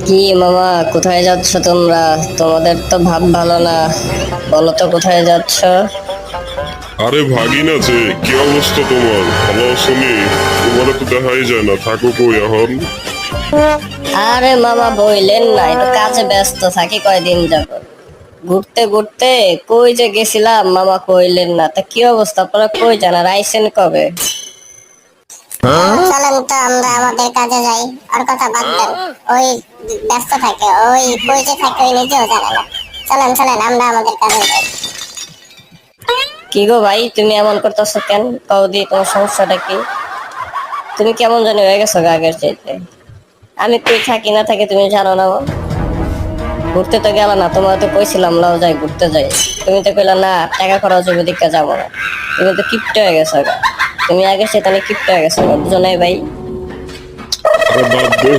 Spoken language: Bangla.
কি মামা, কোথায় যাচ্ছ তোমরা? তোমাদের তো ভাব ভালো না, বলো তো কোথায় যাচ্ছ? আরে ভাগিনা যে, কি অবস্থা তোমার? ভালো আছো নি? তোমার তো দেখাই যায় না, থাকো কই এখন? আরে মামা বইলেন না, একটু কাজে ব্যস্ত থাকি কয়দিন যাবত। ঘুরতে ঘুরতে কই যে গেছিলাম মামা, কইলেন না। তা কি অবস্থা, আপনারা কই যান আর আইছেন কবে? চলেন তো আমরা আমাদের কাজে যাই। আর কথা বাদ দেন, ওই ব্যস্ত থাকে, ওই কই যে থাকে ওই নিজেও জানে না। চলেন চলেন আমরা আমাদের কাজে যাই। কি গো ভাই, তুমি এমন করতেছো কেন? কৌদি, তোমার সমস্যাটা কি? তুমি কেমন জানি হয়ে গেছো গা আগের চাইতে। আমি কই থাকি না থাকি তুমি জানো না আমার? ঘুরতে তো গেল না, তোমার তো কইছিলাম লাও যাই ঘুরতে যাই। তুমি তো কইলা না, টাকা খরচ হবে দিকে যাবো না। তুমি তো কিপটে হয়ে গেছো গা। তুমি আগে সে তাহলে কিপটে হয়ে গেছো গা, বুঝো নাই ভাই? আরে বাদ দে।